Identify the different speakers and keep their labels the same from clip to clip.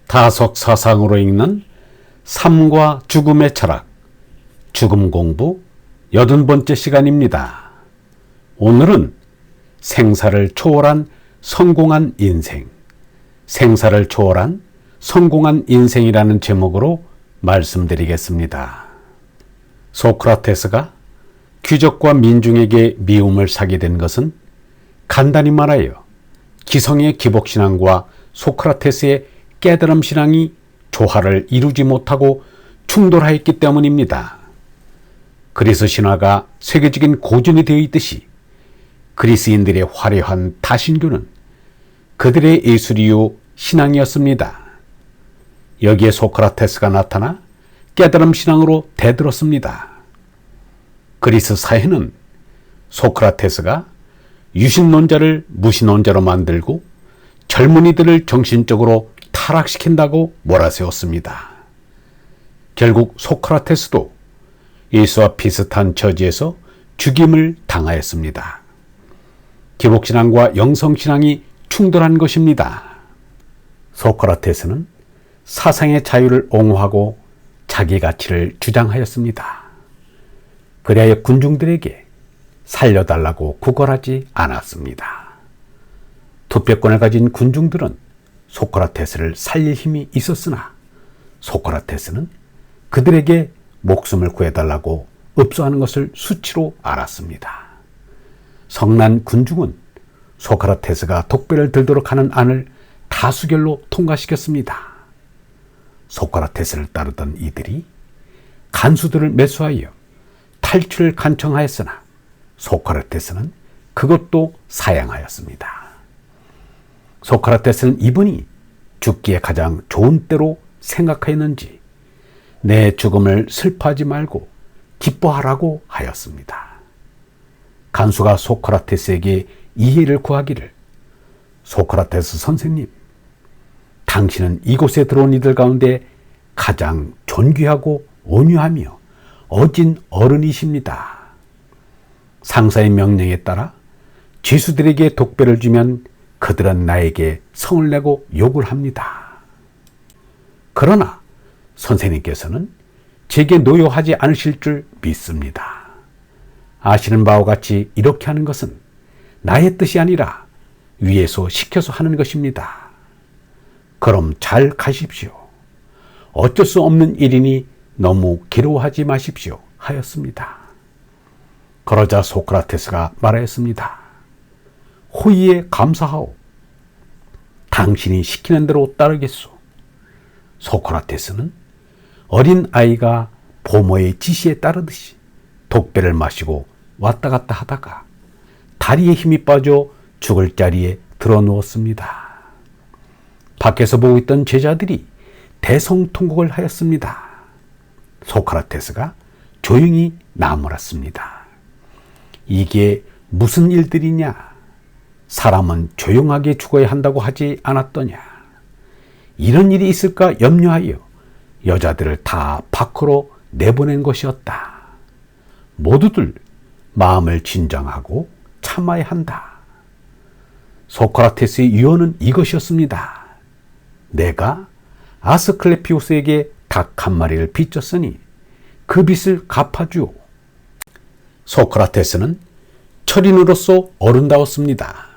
Speaker 1: 다석 사상으로 읽는 삶과 죽음의 철학, 죽음 공부 80번째 시간입니다. 오늘은 생사를 초월한 성공한 인생, 생사를 초월한 성공한 인생이라는 제목으로 말씀드리겠습니다. 소크라테스가 귀족과 민중에게 미움을 사게 된 것은 간단히 말하여 기성의 기복신앙과 소크라테스의 깨달음 신앙이 조화를 이루지 못하고 충돌하였기 때문입니다. 그리스 신화가 세계적인 고전이 되어 있듯이 그리스인들의 화려한 다신교는 그들의 예술이요 신앙이었습니다. 여기에 소크라테스가 나타나 깨달음 신앙으로 대들었습니다. 그리스 사회는 소크라테스가 유신론자를 무신론자로 만들고 젊은이들을 정신적으로 타락시킨다고 몰아세웠습니다. 결국 소크라테스도 예수와 비슷한 처지에서 죽임을 당하였습니다. 기복신앙과 영성신앙이 충돌한 것입니다. 소크라테스는 사상의 자유를 옹호하고 자기 가치를 주장하였습니다. 그리하여 군중들에게 살려달라고 구걸하지 않았습니다. 투표권을 가진 군중들은 소크라테스를 살릴 힘이 있었으나 소크라테스는 그들에게 목숨을 구해달라고 읍소하는 것을 수치로 알았습니다. 성난 군중은 소크라테스가 독배를 들도록 하는 안을 다수결로 통과시켰습니다. 소크라테스를 따르던 이들이 간수들을 매수하여 탈출을 간청하였으나 소크라테스는 그것도 사양하였습니다. 소크라테스는 이분이 죽기에 가장 좋은 때로 생각하였는지 내 죽음을 슬퍼하지 말고 기뻐하라고 하였습니다. 간수가 소크라테스에게 이해를 구하기를, 소크라테스 선생님, 당신은 이곳에 들어온 이들 가운데 가장 존귀하고 온유하며 어진 어른이십니다. 상사의 명령에 따라 죄수들에게 독배를 주면 그들은 나에게 성을 내고 욕을 합니다. 그러나 선생님께서는 제게 노여하지 않으실 줄 믿습니다. 아시는 바와 같이 이렇게 하는 것은 나의 뜻이 아니라 위에서 시켜서 하는 것입니다. 그럼 잘 가십시오. 어쩔 수 없는 일이니 너무 괴로워하지 마십시오 하였습니다. 그러자 소크라테스가 말하였습니다. 호의에 감사하오. 당신이 시키는 대로 따르겠소. 소크라테스는 어린 아이가 부모의 지시에 따르듯이 독배를 마시고 왔다 갔다 하다가 다리에 힘이 빠져 죽을 자리에 드러누웠습니다. 밖에서 보고 있던 제자들이 대성통곡을 하였습니다. 소크라테스가 조용히 나무랐습니다. 이게 무슨 일들이냐? 사람은 조용하게 죽어야 한다고 하지 않았더냐? 이런 일이 있을까 염려하여 여자들을 다 밖으로 내보낸 것이었다. 모두들 마음을 진정하고 참아야 한다. 소크라테스의 유언은 이것이었습니다. 내가 아스클레피오스에게 닭 한 마리를 빚졌으니 그 빚을 갚아주오. 소크라테스는 철인으로서 어른다웠습니다.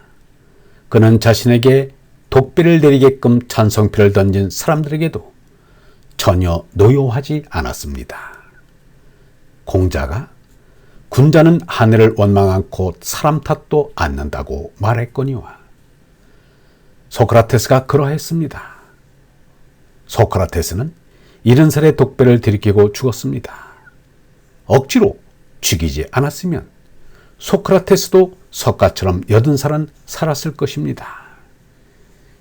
Speaker 1: 그는 자신에게 독배를 내리게끔 찬성표를 던진 사람들에게도 전혀 노여워하지 않았습니다. 공자가 군자는 하늘을 원망 않고 사람 탓도 않는다고 말했거니와 소크라테스가 그러했습니다. 소크라테스는 70살에 독배를 들이키고 죽었습니다. 억지로 죽이지 않았으면 소크라테스도 석가처럼 80살은 살았을 것입니다.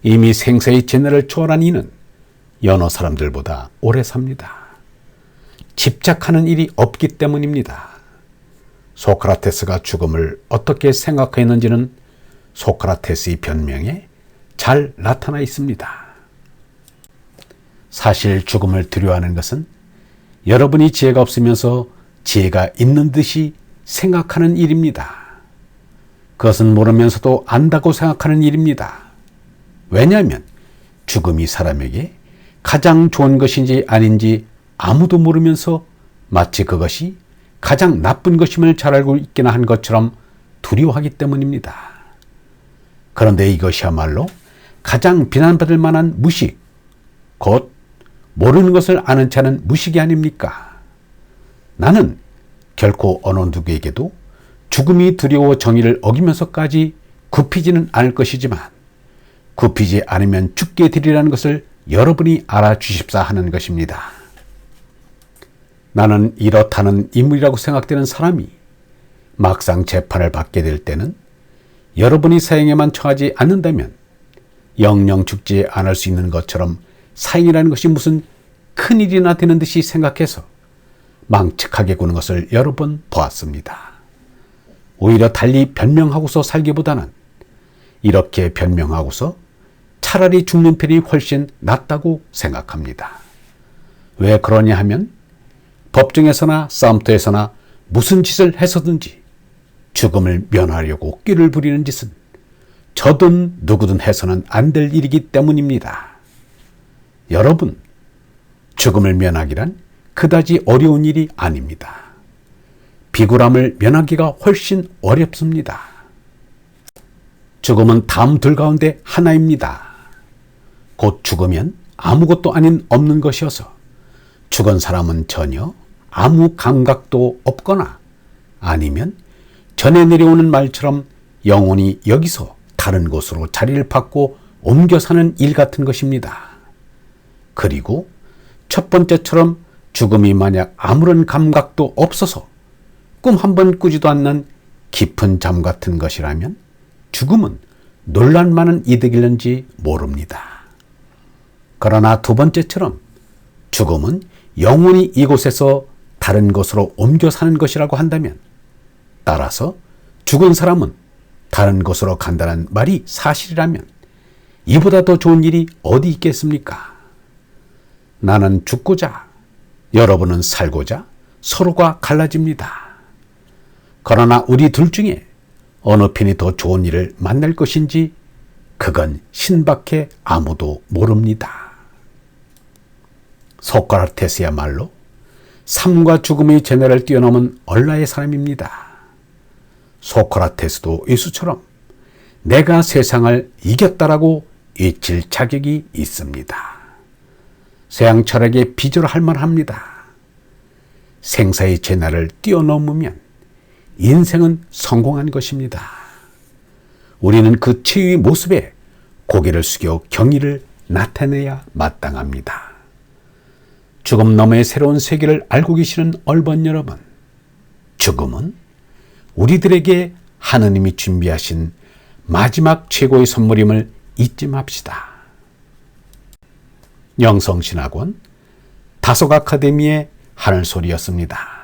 Speaker 1: 이미 생사의 진해를 초월한 이는 여러 사람들보다 오래 삽니다. 집착하는 일이 없기 때문입니다. 소크라테스가 죽음을 어떻게 생각했는지는 소크라테스의 변명에 잘 나타나 있습니다. 사실 죽음을 두려워하는 것은 여러분이 지혜가 없으면서 지혜가 있는 듯이 생각하는 일입니다. 그것은 모르면서도 안다고 생각하는 일입니다. 왜냐하면 죽음이 사람에게 가장 좋은 것인지 아닌지 아무도 모르면서 마치 그것이 가장 나쁜 것임을 잘 알고 있기나 한 것처럼 두려워하기 때문입니다. 그런데 이것이야말로 가장 비난받을 만한 무식, 곧 모르는 것을 아는 체는 무식이 아닙니까? 나는 결코 어느 누구에게도 죽음이 두려워 정의를 어기면서까지 굽히지는 않을 것이지만 굽히지 않으면 죽게 되리라는 것을 여러분이 알아주십사 하는 것입니다. 나는 이렇다는 인물이라고 생각되는 사람이 막상 재판을 받게 될 때는 여러분이 사형에만 처하지 않는다면 영영 죽지 않을 수 있는 것처럼 사형이라는 것이 무슨 큰일이나 되는 듯이 생각해서 망측하게 구는 것을 여러 번 보았습니다. 오히려 달리 변명하고서 살기보다는 이렇게 변명하고서 차라리 죽는 편이 훨씬 낫다고 생각합니다. 왜 그러냐 하면 법정에서나 싸움터에서나 무슨 짓을 해서든지 죽음을 면하려고 끼를 부리는 짓은 저든 누구든 해서는 안 될 일이기 때문입니다. 여러분, 죽음을 면하기란 그다지 어려운 일이 아닙니다. 비굴함을 면하기가 훨씬 어렵습니다. 죽음은 다음 둘 가운데 하나입니다. 곧 죽으면 아무것도 아닌 없는 것이어서 죽은 사람은 전혀 아무 감각도 없거나 아니면 전에 내려오는 말처럼 영혼이 여기서 다른 곳으로 자리를 받고 옮겨 사는 일 같은 것입니다. 그리고 첫 번째처럼 죽음이 만약 아무런 감각도 없어서 꿈 한 번 꾸지도 않는 깊은 잠 같은 것이라면 죽음은 논란만은 이득일는지 모릅니다. 그러나 두 번째처럼 죽음은 영원히 이곳에서 다른 곳으로 옮겨 사는 것이라고 한다면 따라서 죽은 사람은 다른 곳으로 간다는 말이 사실이라면 이보다 더 좋은 일이 어디 있겠습니까? 나는 죽고자, 여러분은 살고자 서로가 갈라집니다. 그러나 우리 둘 중에 어느 편이 더 좋은 일을 만날 것인지 그건 신밖에 아무도 모릅니다. 소크라테스야말로 삶과 죽음의 재난을 뛰어넘은 얼라의 사람입니다. 소크라테스도 예수처럼 내가 세상을 이겼다라고 외칠 자격이 있습니다. 서양 철학의 비주얼할 만합니다. 생사의 재난을 뛰어넘으면 인생은 성공한 것입니다. 우리는 그 최후의 모습에 고개를 숙여 경의를 나타내야 마땅합니다. 죽음 너머의 새로운 세계를 알고 계시는 얼번 여러분, 죽음은 우리들에게 하느님이 준비하신 마지막 최고의 선물임을 잊지 맙시다. 영성신학원 다속 아카데미의 하늘소리였습니다.